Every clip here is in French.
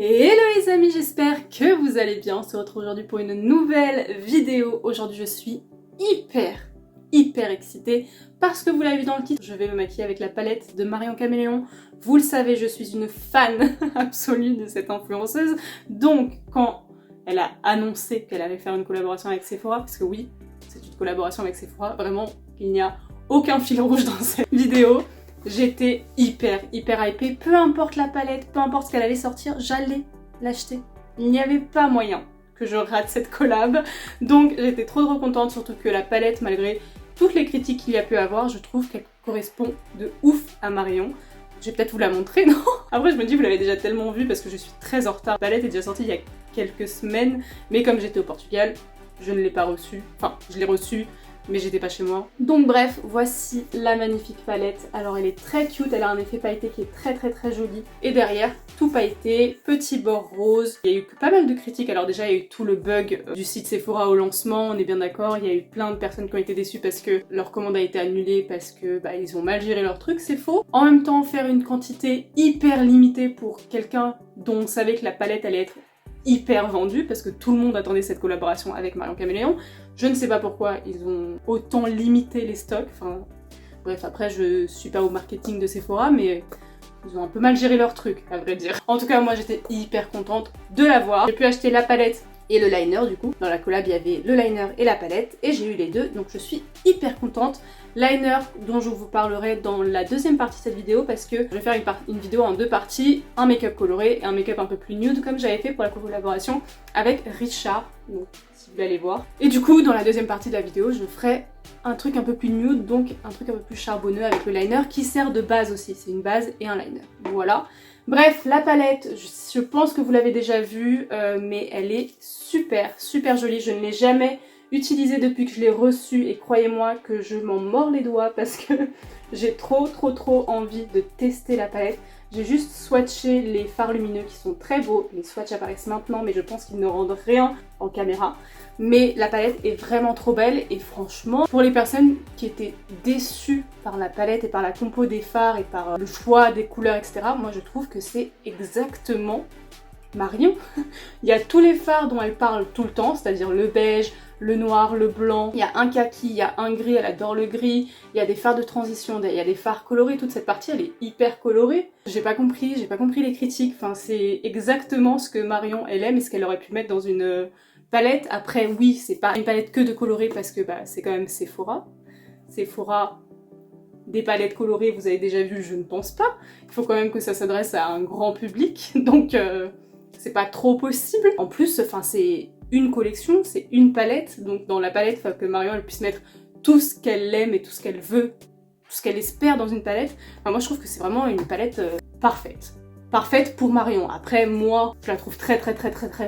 Hello les amis, j'espère que vous allez bien. On se retrouve aujourd'hui pour une nouvelle vidéo. Aujourd'hui je suis hyper excitée parce que vous l'avez vu dans le titre, je vais me maquiller avec la palette de Marion Caméléon. Vous le savez, je suis une fan absolue de cette influenceuse. Donc quand elle a annoncé qu'elle allait faire une collaboration avec Sephora, parce que oui, c'est une collaboration avec Sephora, vraiment il n'y a aucun fil rouge dans cette vidéo. J'étais hyper hypée, peu importe la palette, peu importe ce qu'elle allait sortir, j'allais l'acheter. Il n'y avait pas moyen que je rate cette collab, donc j'étais trop contente, surtout que la palette, malgré toutes les critiques qu'il y a pu avoir, je trouve qu'elle correspond de ouf à Marion. Je vais peut-être vous la montrer, non? Après je me dis vous l'avez déjà tellement vue parce que je suis très en retard. La palette est déjà sortie il y a quelques semaines, mais comme j'étais au Portugal, je ne l'ai pas reçue. Enfin, je l'ai reçue, mais j'étais pas chez moi. Donc bref, voici la magnifique palette. Alors elle est très cute, elle a un effet pailleté qui est très joli. Et derrière, tout pailleté, petit bord rose. Il y a eu pas mal de critiques. Alors déjà, il y a eu tout le bug du site Sephora au lancement, on est bien d'accord. Il y a eu plein de personnes qui ont été déçues parce que leur commande a été annulée, parce que ils ont mal géré leur truc, c'est faux. En même temps, faire une quantité hyper limitée pour quelqu'un dont on savait que la palette allait être hyper vendue, parce que tout le monde attendait cette collaboration avec Marion Caméléon. Je ne sais pas pourquoi ils ont autant limité les stocks, enfin bref, après je suis pas au marketing de Sephora, mais ils ont un peu mal géré leur truc, à vrai dire. En tout cas, moi j'étais hyper contente de l'avoir. J'ai pu acheter la palette et le liner du coup. Dans la collab, il y avait le liner et la palette, et j'ai eu les deux, donc je suis hyper contente. Liner dont je vous parlerai dans la deuxième partie de cette vidéo, parce que je vais faire une vidéo en deux parties, un make-up coloré et un make-up un peu plus nude, comme j'avais fait pour la collaboration avec Richard, donc si vous voulez aller voir. Et du coup, dans la deuxième partie de la vidéo, je ferai un truc un peu plus nude, donc un truc un peu plus charbonneux avec le liner, qui sert de base aussi, c'est une base et un liner. Voilà. Bref, la palette, je pense que vous l'avez déjà vue, mais elle est super jolie. Je ne l'ai jamais utilisée depuis que je l'ai reçue, et croyez-moi que je m'en mords les doigts parce que j'ai trop envie de tester la palette. J'ai juste swatché les fards lumineux qui sont très beaux. Les swatchs apparaissent maintenant, mais je pense qu'ils ne rendent rien en caméra. Mais la palette est vraiment trop belle, et franchement, pour les personnes qui étaient déçues par la palette et par la compo des fards et par le choix des couleurs, etc., moi je trouve que c'est exactement Marion. Il y a tous les fards dont elle parle tout le temps, c'est-à-dire le beige, le noir, le blanc, il y a un kaki, il y a un gris, elle adore le gris, il y a des fards de transition, il y a des fards colorés, toute cette partie elle est hyper colorée. J'ai pas compris les critiques, enfin c'est exactement ce que Marion elle aime et ce qu'elle aurait pu mettre dans une palette. Après oui, c'est pas une palette que de colorés parce que c'est quand même Sephora. Sephora, des palettes colorées, vous avez déjà vu, je ne pense pas. Il faut quand même que ça s'adresse à un grand public, donc c'est pas trop possible. En plus, enfin c'est une collection, c'est une palette, donc dans la palette, il faut que Marion elle puisse mettre tout ce qu'elle aime et tout ce qu'elle veut, tout ce qu'elle espère dans une palette. Enfin, moi je trouve que c'est vraiment une palette parfaite. Parfaite pour Marion. Après moi, je la trouve très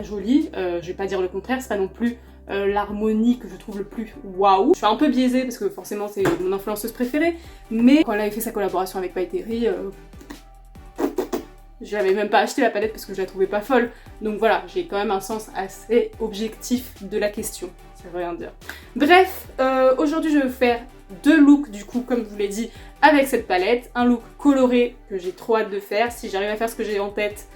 jolie, je vais pas dire le contraire, c'est pas non plus l'harmonie que je trouve le plus waouh. Je suis un peu biaisée parce que forcément c'est mon influenceuse préférée, mais quand elle avait fait sa collaboration avec Pailleterie, je n'avais même pas acheté la palette parce que je la trouvais pas folle. Donc voilà, j'ai quand même un sens assez objectif de la question. Ça veut rien dire. Bref, aujourd'hui je vais vous faire deux looks du coup, comme je vous l'ai dit, avec cette palette. Un look coloré que j'ai trop hâte de faire. Si j'arrive à faire ce que j'ai en tête,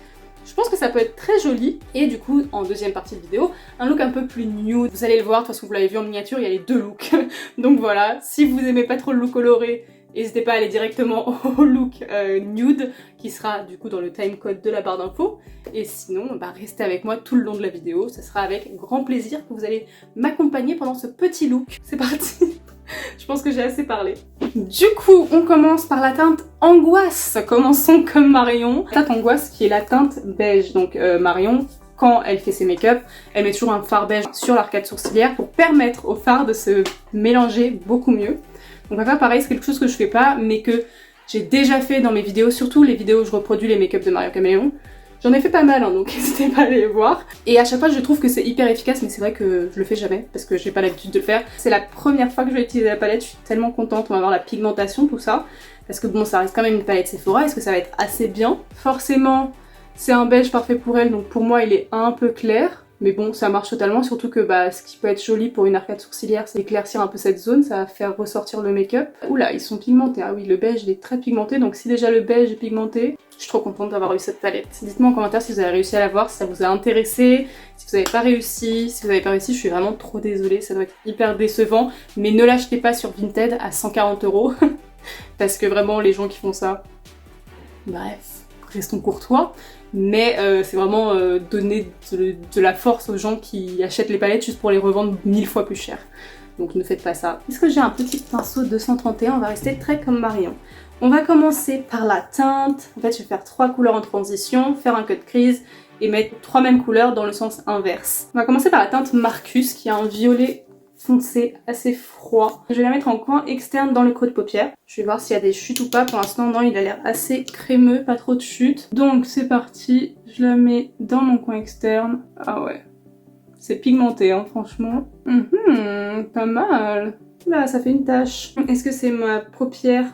je pense que ça peut être très joli. Et du coup, en deuxième partie de vidéo, un look un peu plus nude. Vous allez le voir, de toute façon vous l'avez vu en miniature, il y a les deux looks. Donc voilà, si vous aimez pas trop le look coloré, n'hésitez pas à aller directement au look nude qui sera du coup dans le timecode de la barre d'infos. Et sinon, restez avec moi tout le long de la vidéo. Ce sera avec grand plaisir que vous allez m'accompagner pendant ce petit look. C'est parti. Je pense que j'ai assez parlé. Du coup, on commence par la teinte Angoisse. Commençons comme Marion. La teinte Angoisse qui est la teinte beige. Donc Marion, quand elle fait ses make-up, elle met toujours un fard beige sur l'arcade sourcilière pour permettre au fard de se mélanger beaucoup mieux. Donc on va faire pareil, c'est quelque chose que je fais pas, mais que j'ai déjà fait dans mes vidéos, surtout les vidéos où je reproduis les make-up de Marion Caméléon. J'en ai fait pas mal, hein, donc n'hésitez pas à aller les voir. Et à chaque fois je trouve que c'est hyper efficace, mais c'est vrai que je le fais jamais, parce que j'ai pas l'habitude de le faire. C'est la première fois que je vais utiliser la palette, je suis tellement contente, on va voir la pigmentation, tout ça. Parce que bon, ça reste quand même une palette Sephora, est-ce que ça va être assez bien? Forcément, c'est un beige parfait pour elle, donc pour moi il est un peu clair. Mais bon, ça marche totalement, surtout que ce qui peut être joli pour une arcade sourcilière, c'est éclaircir un peu cette zone, ça va faire ressortir le make-up. Oula, ils sont pigmentés, ah oui, le beige il est très pigmenté, donc si déjà le beige est pigmenté, je suis trop contente d'avoir eu cette palette. Dites-moi en commentaire si vous avez réussi à la voir, si ça vous a intéressé, si vous n'avez pas réussi. Si vous n'avez pas réussi, je suis vraiment trop désolée, ça doit être hyper décevant. Mais ne l'achetez pas sur Vinted à 140 €, parce que vraiment les gens qui font ça, bref, restons courtois. Mais c'est vraiment donner de la force aux gens qui achètent les palettes juste pour les revendre 1000 fois plus cher. Donc ne faites pas ça. Est-ce que j'ai un petit pinceau 231? On va rester très comme Marion. On va commencer par la teinte. En fait, je vais faire 3 couleurs en transition, faire un cut crease et mettre 3 mêmes couleurs dans le sens inverse. On va commencer par la teinte Marcus qui a un violet foncé assez froid. Je vais la mettre en coin externe dans le creux de paupière. Je vais voir s'il y a des chutes ou pas. Pour l'instant, non, il a l'air assez crémeux, pas trop de chutes. Donc c'est parti, je la mets dans mon coin externe. Ah ouais, c'est pigmenté, hein, franchement. Pas mal. Là, ça fait une tache. Est-ce que c'est ma paupière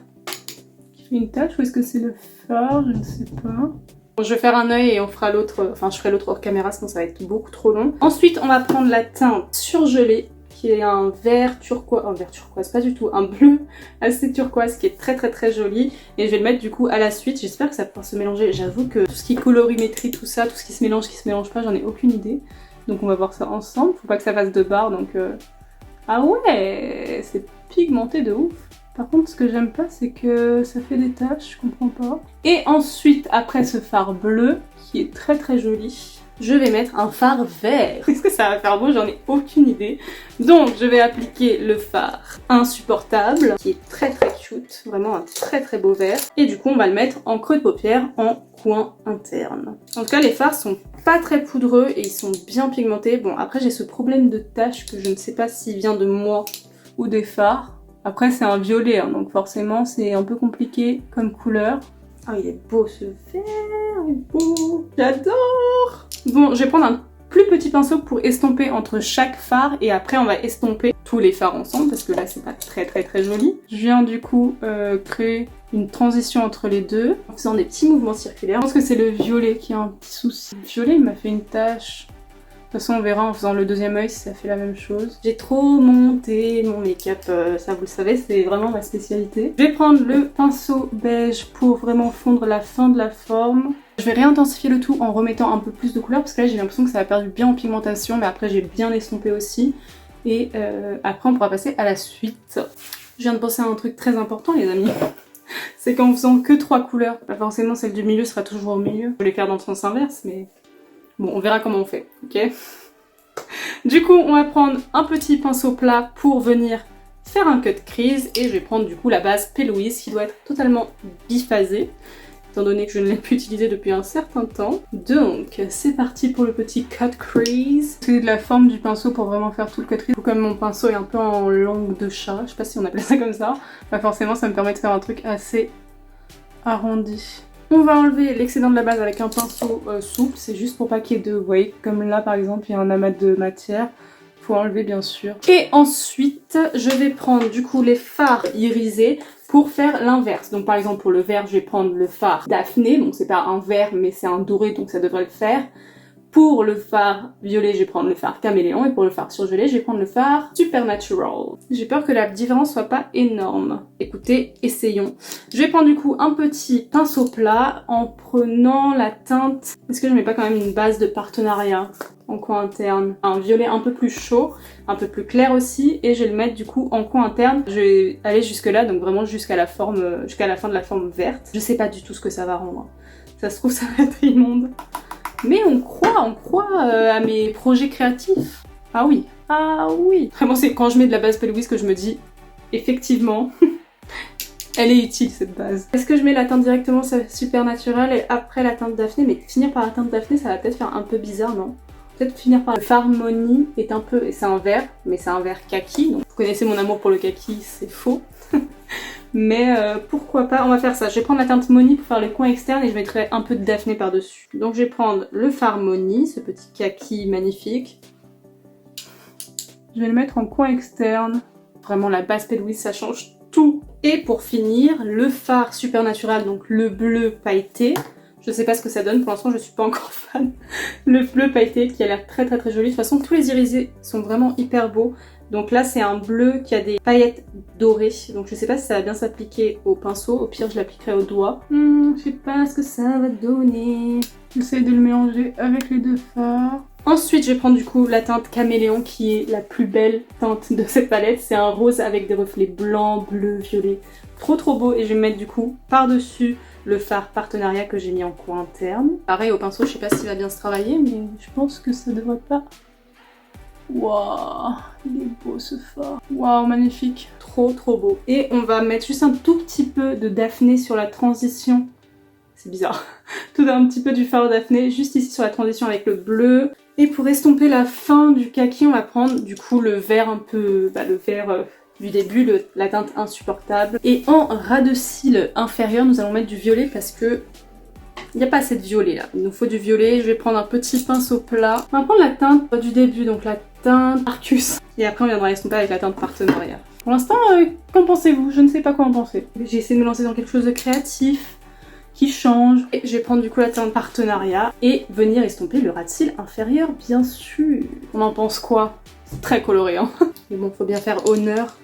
qui fait une tache ou est-ce que c'est le fard? Je ne sais pas. Bon, je vais faire un œil et on fera l'autre, enfin je ferai l'autre hors caméra, sinon ça va être beaucoup trop long. Ensuite, on va prendre la teinte surgelée, qui est un vert turquoise, pas du tout, un bleu assez turquoise qui est très joli. Et je vais le mettre du coup à la suite, j'espère que ça pourra se mélanger. J'avoue que tout ce qui est colorimétrie, tout ça, tout ce qui se mélange pas, j'en ai aucune idée. Donc on va voir ça ensemble, faut pas que ça fasse de barre, donc... Ah ouais, c'est pigmenté de ouf. Par contre, ce que j'aime pas, c'est que ça fait des taches, je comprends pas. Et ensuite, après ce fard bleu, qui est très joli, je vais mettre un fard vert. Est-ce que ça va faire beau? J'en ai aucune idée. Donc, je vais appliquer le fard insupportable, qui est très cute, vraiment un très beau vert. Et du coup, on va le mettre en creux de paupière, en coin interne. En tout cas, les fards sont pas très poudreux et ils sont bien pigmentés. Bon, après, j'ai ce problème de tache que je ne sais pas s'il vient de moi ou des fards. Après, c'est un violet, hein, donc forcément, c'est un peu compliqué comme couleur. Ah, il est beau ce vert, il est beau. J'adore! Bon, je vais prendre un plus petit pinceau pour estomper entre chaque fard et après on va estomper tous les fards ensemble parce que là c'est pas très joli. Je viens du coup créer une transition entre les deux en faisant des petits mouvements circulaires. Je pense que c'est le violet qui a un petit souci. Le violet il m'a fait une tache. De toute façon on verra en faisant le deuxième œil si ça fait la même chose. J'ai trop monté mon make-up, ça vous le savez, c'est vraiment ma spécialité. Je vais prendre le pinceau beige pour vraiment fondre la fin de la forme. Je vais réintensifier le tout en remettant un peu plus de couleur parce que là j'ai l'impression que ça a perdu bien en pigmentation, mais après j'ai bien estompé aussi. Et après on pourra passer à la suite. Je viens de penser à un truc très important les amis. C'est qu'en faisant que 3 couleurs, forcément celle du milieu sera toujours au milieu. Je vais les faire dans le sens inverse, mais... Bon, on verra comment on fait, ok? Du coup, on va prendre un petit pinceau plat pour venir faire un cut crease et je vais prendre du coup la base P. Louise qui doit être totalement biphasée, étant donné que je ne l'ai plus utilisée depuis un certain temps. Donc, c'est parti pour le petit cut crease. C'est de la forme du pinceau pour vraiment faire tout le cut crease. Comme mon pinceau est un peu en langue de chat, je sais pas si on appelle ça comme ça, bah forcément ça me permet de faire un truc assez arrondi. On va enlever l'excédent de la base avec un pinceau souple, c'est juste pour pas qu'il y ait de, vous voyez, comme là par exemple il y a un amas de matière, faut enlever bien sûr. Et ensuite je vais prendre du coup les fards irisés pour faire l'inverse. Donc par exemple pour le vert je vais prendre le fard Daphné, donc c'est pas un vert mais c'est un doré donc ça devrait le faire. Pour le fard violet, je vais prendre le fard Caméléon et pour le fard surgelé, je vais prendre le fard Supernatural. J'ai peur que la différence soit pas énorme. Écoutez, essayons. Je vais prendre du coup un petit pinceau plat en prenant la teinte... Est-ce que je mets pas quand même une base de partenariat en coin interne? Un violet un peu plus chaud, un peu plus clair aussi, et je vais le mettre du coup en coin interne. Je vais aller jusque là, donc vraiment jusqu'à la forme, jusqu'à la fin de la forme verte. Je sais pas du tout ce que ça va rendre. Ça se trouve ça va être immonde. Mais on croit à mes projets créatifs. Ah oui, ah oui. Vraiment, c'est quand je mets de la base P. Louise que je me dis, effectivement, elle est utile cette base. Est-ce que je mets la teinte directement Supernatural et après la teinte Daphné? Mais finir par la teinte Daphné, ça va peut-être faire un peu bizarre, non? Peut-être finir par le Farmony est un peu... C'est un vert, mais c'est un vert kaki. Donc vous connaissez mon amour pour le kaki, c'est faux. Mais pourquoi pas, on va faire ça. Je vais prendre la teinte Moni pour faire le coin externe et je mettrai un peu de Daphné par-dessus. Donc je vais prendre le fard Moni, ce petit kaki magnifique. Je vais le mettre en coin externe. Vraiment la base P. Louise, ça change tout. Et pour finir, le fard Supernatural, donc le bleu pailleté. Je sais pas ce que ça donne, pour l'instant je suis pas encore fan. le bleu pailleté qui a l'air très joli. De toute façon, tous les irisés sont vraiment hyper beaux. Donc là, c'est un bleu qui a des paillettes dorées. Donc je sais pas si ça va bien s'appliquer au pinceau. Au pire, je l'appliquerai au doigt. Je sais pas ce que ça va donner. J'essaie de le mélanger avec les deux fards. Ensuite, je vais prendre du coup la teinte Caméléon qui est la plus belle teinte de cette palette. C'est un rose avec des reflets blancs, bleus, violets. Trop beau. Et je vais mettre du coup par-dessus le fard Partenariat que j'ai mis en coin interne. Pareil au pinceau, je sais pas s'il va bien se travailler, mais je pense que ça devrait pas. Waouh, il est beau ce fard. Waouh, magnifique. Trop beau. Et on va mettre juste un tout petit peu de Daphné sur la transition. C'est bizarre. Tout un petit peu du fard Daphné juste ici sur la transition avec le bleu. Et pour estomper la fin du kaki, on va prendre du coup le vert un peu... le vert du début, la teinte Insupportable. Et en ras de cils inférieur, nous allons mettre du violet parce que il n'y a pas assez de violet là. Il nous faut du violet. Je vais prendre un petit pinceau plat. On va prendre la teinte du début, donc la teinte Arcus. Et après on viendra estomper avec la teinte Partenariat. Pour l'instant, qu'en pensez-vous? Je ne sais pas quoi en penser. J'ai essayé de me lancer dans quelque chose de créatif, qui change. Et je vais prendre du coup la teinte Partenariat et venir estomper le ras de cils inférieur, bien sûr. On en pense quoi? C'est très coloré, hein. Mais bon, faut bien faire honneur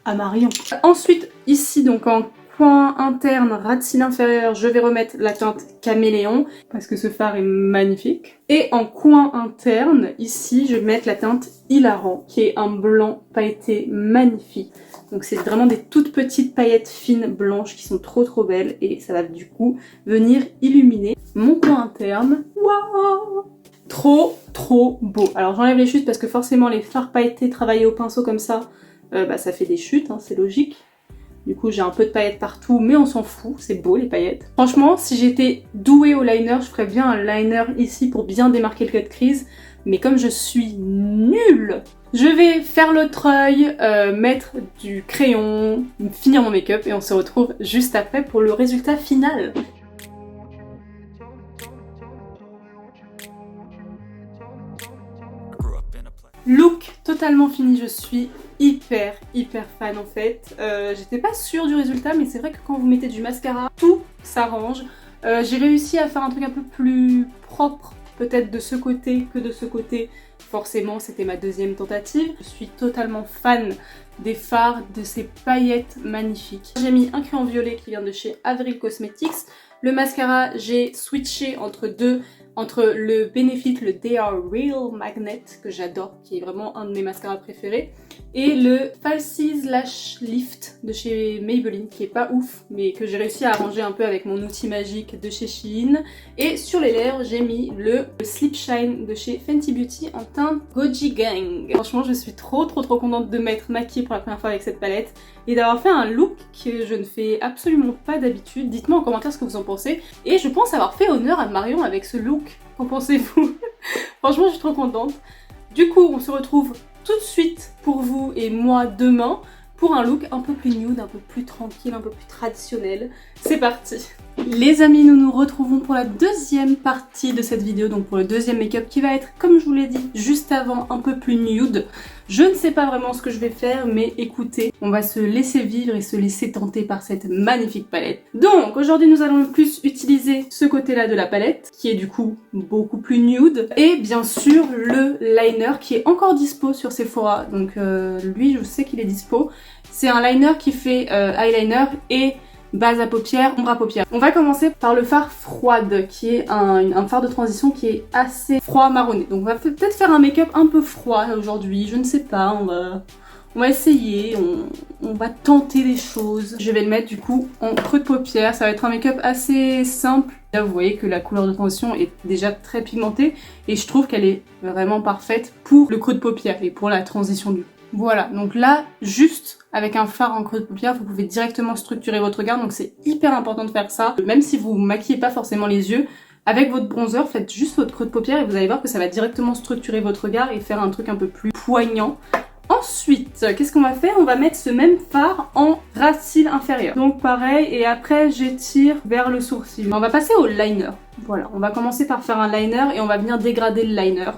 à Marion. Ensuite, ici, donc en coin interne, ras de cils inférieur, je vais remettre la teinte Caméléon parce que ce fard est magnifique. Et en coin interne, ici, je vais mettre la teinte Hilarant qui est un blanc pailleté magnifique. Donc c'est vraiment des toutes petites paillettes fines blanches qui sont trop belles et ça va du coup venir illuminer mon coin interne. Waouh! Trop beau. Alors j'enlève les chutes parce que forcément les fards pailletés travaillés au pinceau comme ça, ça fait des chutes, hein, c'est logique. Du coup j'ai un peu de paillettes partout mais on s'en fout, c'est beau les paillettes. Franchement si j'étais douée au liner, je ferais bien un liner ici pour bien démarquer le cut crease. Mais comme je suis nulle, je vais faire l'autre œil, mettre du crayon, finir mon make-up et on se retrouve juste après pour le résultat final. Look totalement fini, je suis hyper fan en fait. J'étais pas sûre du résultat mais c'est vrai que quand vous mettez du mascara, tout s'arrange. J'ai réussi à faire un truc un peu plus propre, peut-être de ce côté que de ce côté. Forcément, c'était ma deuxième tentative. Je suis totalement fan des fards, de ces paillettes magnifiques. J'ai mis un crayon violet qui vient de chez Avril Cosmetics. Le mascara, j'ai switché entre le Benefit, le They Are Real Magnet, que j'adore, qui est vraiment un de mes mascaras préférés, et le Falsies Lash Lift de chez Maybelline, qui est pas ouf, mais que j'ai réussi à arranger un peu avec mon outil magique de chez Shein. Et sur les lèvres, j'ai mis le Sleep Shine de chez Fenty Beauty en teinte Goji Gang. Franchement, je suis trop contente de m'être maquillée pour la première fois avec cette palette et d'avoir fait un look que je ne fais absolument pas d'habitude. Dites-moi en commentaire ce que vous en pensez. Et je pense avoir fait honneur à Marion avec ce look. Qu'en pensez-vous? Franchement, je suis trop contente. Du coup, on se retrouve tout de suite pour vous et moi demain pour un look un peu plus nude, un peu plus tranquille, un peu plus traditionnel. C'est parti! Les amis, nous nous retrouvons pour la deuxième partie de cette vidéo, donc pour le deuxième make-up qui va être, comme je vous l'ai dit juste avant, un peu plus nude. Je ne sais pas vraiment ce que je vais faire, mais écoutez, on va se laisser vivre et se laisser tenter par cette magnifique palette. Donc aujourd'hui nous allons plus utiliser ce côté-là de la palette, qui est du coup beaucoup plus nude, et bien sûr le liner qui est encore dispo sur Sephora, donc lui je sais qu'il est dispo. C'est un liner qui fait eyeliner et base à paupières, ombre à paupières. On va commencer par le fard Froide, qui est un fard de transition qui est assez froid marronné. Donc on va peut-être faire un make-up un peu froid aujourd'hui, je ne sais pas, on va essayer, on va tenter des choses. Je vais le mettre du coup en creux de paupière, ça va être un make-up assez simple. Là vous voyez que la couleur de transition est déjà très pigmentée et je trouve qu'elle est vraiment parfaite pour le creux de paupière et pour la transition du coup. Voilà, donc là, juste avec un fard en creux de paupière, vous pouvez directement structurer votre regard, donc c'est hyper important de faire ça. Même si vous maquillez pas forcément les yeux, avec votre bronzer, faites juste votre creux de paupière et vous allez voir que ça va directement structurer votre regard et faire un truc un peu plus poignant. Ensuite, qu'est-ce qu'on va faire? On va mettre ce même fard en ras de cils inférieur. Donc pareil, et après j'étire vers le sourcil. On va passer au liner. Voilà, on va commencer par faire un liner et on va venir dégrader le liner.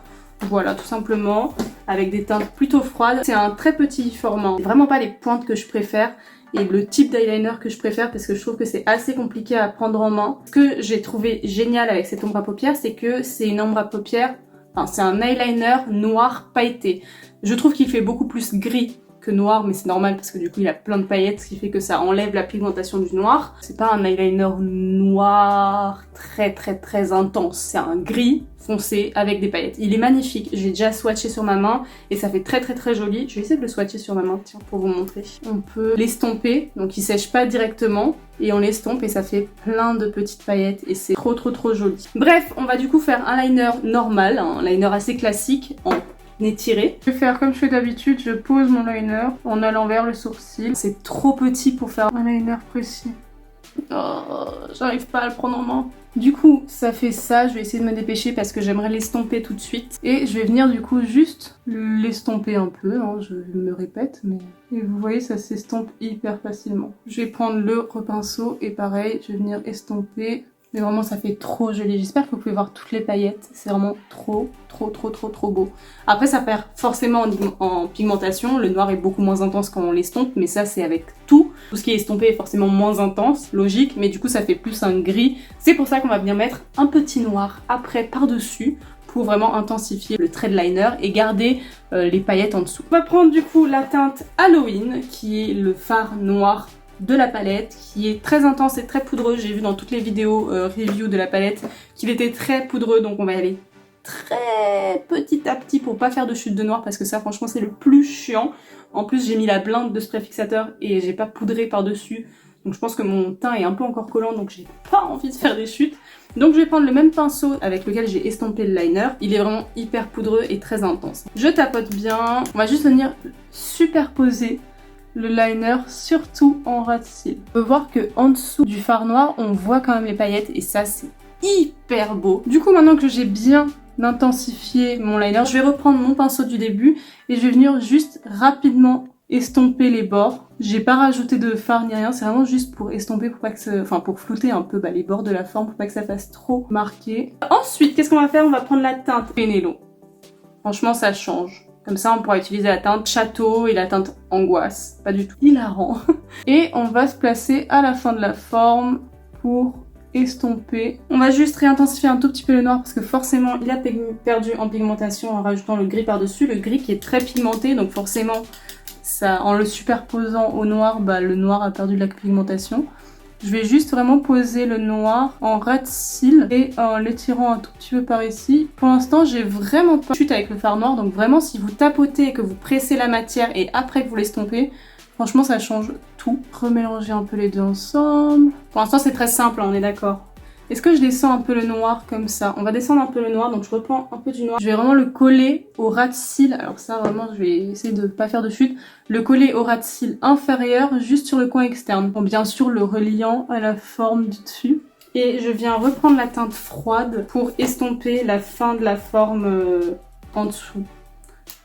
Voilà, tout simplement, avec des teintes plutôt froides. C'est un très petit format, vraiment pas les pointes que je préfère. et le type d'eyeliner que je préfère parce que je trouve que c'est assez compliqué à prendre en main. Ce que j'ai trouvé génial avec cette ombre à paupières, c'est que c'est une ombre à paupières, enfin c'est un eyeliner noir pailleté. Je trouve qu'il fait beaucoup plus gris que noir, mais c'est normal parce que du coup il a plein de paillettes, ce qui fait que ça enlève la pigmentation du noir. C'est pas un eyeliner noir très intense, c'est un gris foncé avec des paillettes. Il est magnifique, j'ai déjà swatché sur ma main et ça fait très joli. Je vais essayer de le swatcher sur ma main, tiens, pour vous montrer. On peut l'estomper, donc il sèche pas directement et on l'estompe et ça fait plein de petites paillettes et c'est trop joli. Bref, on va du coup faire un liner normal, un liner assez classique en étiré. Je vais faire comme je fais d'habitude, je pose mon liner en allant vers le sourcil. C'est trop petit pour faire un liner précis. Oh, j'arrive pas à le prendre en main. Du coup, ça fait ça, je vais essayer de me dépêcher parce que j'aimerais l'estomper tout de suite. Et je vais venir du coup juste l'estomper un peu, hein, je me répète, mais... Et vous voyez, ça s'estompe hyper facilement. Je vais prendre le repinceau et pareil, je vais venir estomper. Mais vraiment ça fait trop joli, j'espère que vous pouvez voir toutes les paillettes, c'est vraiment trop beau. Après ça perd forcément en pigmentation, le noir est beaucoup moins intense quand on l'estompe, mais ça c'est avec tout. Tout ce qui est estompé est forcément moins intense, logique, mais du coup ça fait plus un gris. C'est pour ça qu'on va venir mettre un petit noir après par-dessus, pour vraiment intensifier le trait de liner et garder les paillettes en dessous. On va prendre du coup la teinte Halloween, qui est le fard noir de la palette, qui est très intense et très poudreux. J'ai vu dans toutes les vidéos review de la palette qu'il était très poudreux, donc on va y aller très petit à petit pour pas faire de chute de noir parce que ça franchement c'est le plus chiant. En plus j'ai mis la blinde de spray fixateur et j'ai pas poudré par dessus, donc je pense que mon teint est un peu encore collant, donc j'ai pas envie de faire des chutes. Donc je vais prendre le même pinceau avec lequel j'ai estompé le liner. Il est vraiment hyper poudreux et très intense. Je tapote bien, on va juste venir superposer le liner, surtout en ras de cils. On peut voir que en dessous du fard noir, on voit quand même les paillettes et ça c'est hyper beau. Du coup maintenant que j'ai bien intensifié mon liner, je vais reprendre mon pinceau du début et je vais venir juste rapidement estomper les bords. J'ai pas rajouté de fard ni rien, c'est vraiment juste pour estomper, pour pas que ça... enfin pour flouter un peu les bords de la forme, pour pas que ça fasse trop marqué. Ensuite, qu'est-ce qu'on va faire? On va prendre la teinte Penelo. Franchement ça change. Comme ça, on pourra utiliser la teinte Château et la teinte Angoisse. Pas du tout hilarant. Et on va se placer à la fin de la forme pour estomper. On va juste réintensifier un tout petit peu le noir parce que forcément, il a perdu en pigmentation en rajoutant le gris par-dessus. Le gris qui est très pigmenté, donc forcément, ça, en le superposant au noir, le noir a perdu de la pigmentation. Je vais juste vraiment poser le noir en ras de cils et en l'étirant un tout petit peu par ici. Pour l'instant, j'ai vraiment pas de chute avec le fard noir, donc vraiment si vous tapotez et que vous pressez la matière et après que vous l'estompez, franchement ça change tout. Remélanger un peu les deux ensemble. Pour l'instant c'est très simple, on est d'accord. Est-ce que je descends un peu le noir comme ça? On va descendre un peu le noir, donc je reprends un peu du noir. Je vais vraiment le coller au ras de cils. Alors ça vraiment je vais essayer de pas faire de chute. Le coller au ras de cils inférieur, juste sur le coin externe. Bon, bien sûr le reliant à la forme du dessus. Et je viens reprendre la teinte froide pour estomper la fin de la forme en dessous.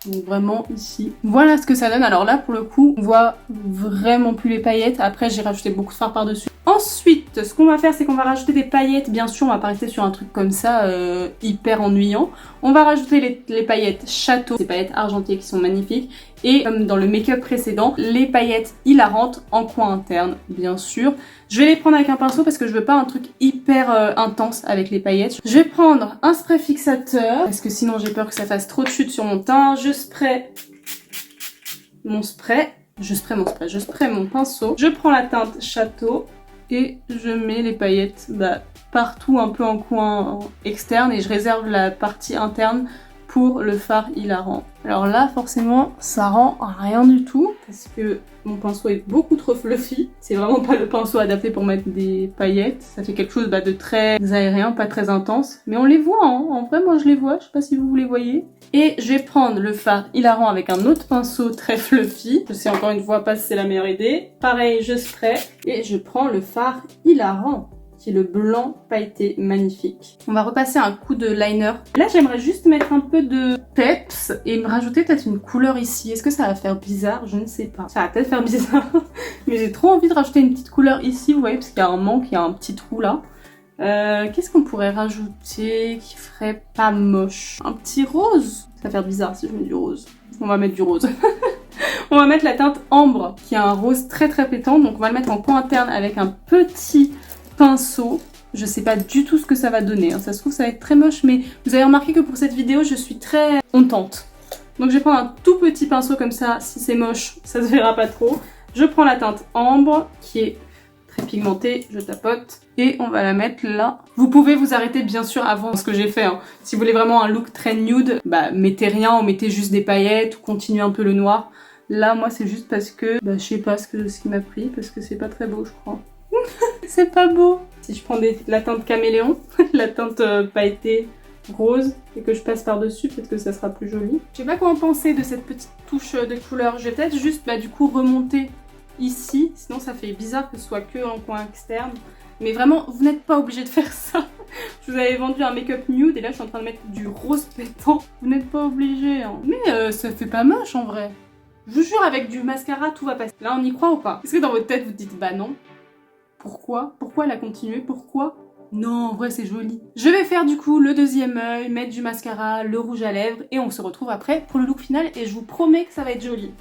Donc vraiment ici. Voilà ce que ça donne. Alors là pour le coup on voit vraiment plus les paillettes. Après j'ai rajouté beaucoup de fard par dessus. Ensuite ce qu'on va faire c'est qu'on va rajouter des paillettes. Bien sûr on va pas rester sur un truc comme ça hyper ennuyant. On va rajouter les paillettes Château, ces paillettes argentées qui sont magnifiques. Et comme dans le make-up précédent, les paillettes hilarantes en coin interne, bien sûr. Je vais les prendre avec un pinceau parce que je veux pas un truc hyper intense avec les paillettes. Je vais prendre un spray fixateur parce que sinon j'ai peur que ça fasse trop de chute sur mon teint. Je spray mon pinceau. Je prends la teinte Château et je mets les paillettes partout un peu en coin externe et je réserve la partie interne pour le fard hilarant. Alors là forcément ça rend rien du tout parce que mon pinceau est beaucoup trop fluffy. C'est vraiment pas le pinceau adapté pour mettre des paillettes. Ça fait quelque chose de très aérien, pas très intense. Mais on les voit, hein. En vrai moi je les vois, je sais pas si vous les voyez. Et je vais prendre le fard hilarant avec un autre pinceau très fluffy. Je sais encore une fois pas si c'est la meilleure idée. Pareil, je spray et je prends le fard hilarant, qui est le blanc pailleté magnifique. On va repasser un coup de liner. Là, j'aimerais juste mettre un peu de peps et me rajouter peut-être une couleur ici. Est-ce que ça va faire bizarre? Je ne sais pas. Ça va peut-être faire bizarre, mais j'ai trop envie de rajouter une petite couleur ici, vous voyez, parce qu'il y a un manque, il y a un petit trou là. Qu'est-ce qu'on pourrait rajouter qui ferait pas moche? Un petit rose? Ça va faire bizarre si je mets du rose. On va mettre du rose. On va mettre la teinte ambre qui a un rose très très pétant. Donc on va le mettre en coin interne avec un petit pinceau. Je sais pas du tout ce que ça va donner, hein. Ça se trouve ça va être très moche, mais vous avez remarqué que pour cette vidéo je suis très contente. Donc je vais prendre un tout petit pinceau comme ça, si c'est moche ça se verra pas trop. Je prends la teinte ambre qui est très pigmentée, je tapote et on va la mettre là. Vous pouvez vous arrêter bien sûr avant ce que j'ai fait, hein. Si vous voulez vraiment un look très nude, bah mettez rien ou mettez juste des paillettes ou continuez un peu le noir. Là moi c'est juste parce que, bah je sais pas ce qui m'a pris, parce que c'est pas très beau je crois. C'est pas beau. Si je prends la teinte caméléon, la teinte pailletée rose et que je passe par dessus, peut-être que ça sera plus joli. Je sais pas quoi en penser de cette petite touche de couleur. Je vais peut-être juste bah, du coup remonter ici, sinon ça fait bizarre que ce soit que en coin externe. Mais vraiment, vous n'êtes pas obligé de faire ça. Je vous avais vendu un make-up nude et là je suis en train de mettre du rose pétant. Vous n'êtes pas obligé, hein. Mais ça fait pas moche en vrai. Je vous jure, avec du mascara tout va passer. Là on y croit ou pas? Est-ce que dans votre tête vous dites bah non? Pourquoi? Pourquoi la continuer? Pourquoi? Non, en vrai c'est joli. Je vais faire du coup le deuxième œil, mettre du mascara, le rouge à lèvres et on se retrouve après pour le look final et je vous promets que ça va être joli.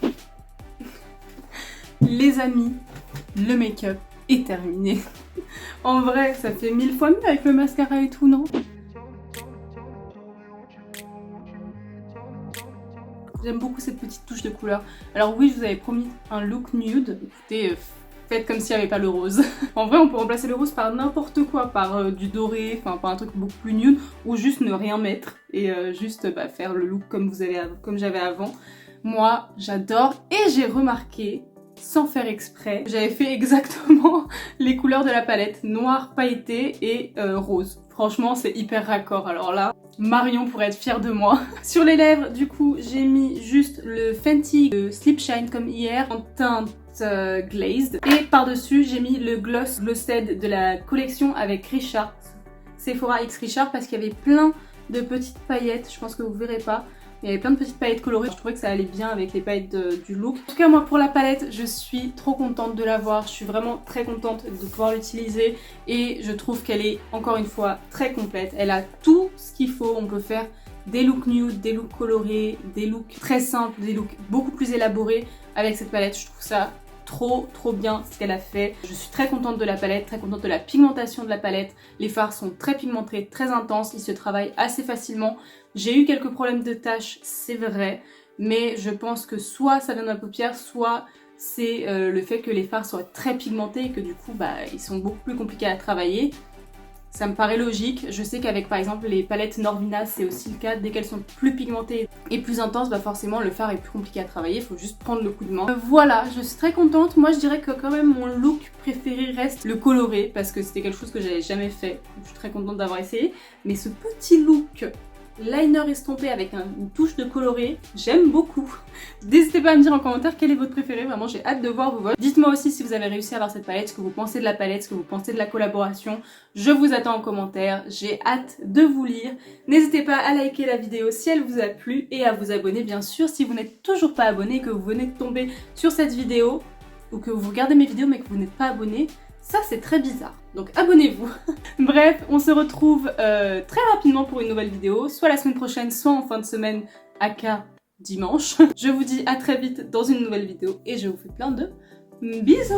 Les amis, le make-up est terminé. En vrai, ça fait 1000 fois mieux avec le mascara et tout, non? J'aime beaucoup cette petite touche de couleur. Alors oui, je vous avais promis un look nude. Écoutez, faites comme s'il n'y avait pas le rose. En vrai, on peut remplacer le rose par n'importe quoi, par du doré, enfin par un truc beaucoup plus nude, ou juste ne rien mettre et juste bah, faire le look comme j'avais avant. Moi, j'adore et j'ai remarqué, sans faire exprès, j'avais fait exactement les couleurs de la palette, noir pailleté et rose. Franchement, c'est hyper raccord. Alors là, Marion pourrait être fière de moi. Sur les lèvres, du coup, j'ai mis juste le Fenty Sleep Shine comme hier en teinte glazed. Et par-dessus, j'ai mis le gloss Glossed de la collection avec Richard. Sephora X Richard parce qu'il y avait plein de petites paillettes. Je pense que vous verrez pas. Il y avait plein de petites paillettes colorées, je trouvais que ça allait bien avec les paillettes du look. En tout cas moi pour la palette, je suis trop contente de l'avoir, je suis vraiment très contente de pouvoir l'utiliser et je trouve qu'elle est encore une fois très complète. Elle a tout ce qu'il faut, on peut faire des looks nude, des looks colorés, des looks très simples, des looks beaucoup plus élaborés avec cette palette. Je trouve ça trop bien ce qu'elle a fait. Je suis très contente de la palette, très contente de la pigmentation de la palette. Les fards sont très pigmentés, très intenses, ils se travaillent assez facilement. J'ai eu quelques problèmes de taches, c'est vrai, mais je pense que soit ça vient de ma paupière, soit c'est le fait que les fards soient très pigmentés et que du coup bah, ils sont beaucoup plus compliqués à travailler. Ça me paraît logique. Je sais qu'avec par exemple les palettes Norvina c'est aussi le cas. Dès qu'elles sont plus pigmentées et plus intenses, bah forcément le fard est plus compliqué à travailler. Il faut juste prendre le coup de main. Voilà, je suis très contente. Moi je dirais que quand même mon look préféré reste le coloré parce que c'était quelque chose que j'avais jamais fait. Je suis très contente d'avoir essayé. Mais ce petit look liner estompé avec une touche de coloré, j'aime beaucoup. N'hésitez pas à me dire en commentaire quel est votre préféré, vraiment j'ai hâte de voir vos votes. Dites-moi aussi si vous avez réussi à avoir cette palette, ce que vous pensez de la palette, ce que vous pensez de la collaboration. Je vous attends en commentaire, j'ai hâte de vous lire. N'hésitez pas à liker la vidéo si elle vous a plu et à vous abonner bien sûr si vous n'êtes toujours pas abonné et que vous venez de tomber sur cette vidéo ou que vous regardez mes vidéos mais que vous n'êtes pas abonné. Ça c'est très bizarre, donc abonnez-vous. Bref, on se retrouve très rapidement pour une nouvelle vidéo, soit la semaine prochaine, soit en fin de semaine, aka dimanche. Je vous dis à très vite dans une nouvelle vidéo et je vous fais plein de bisous.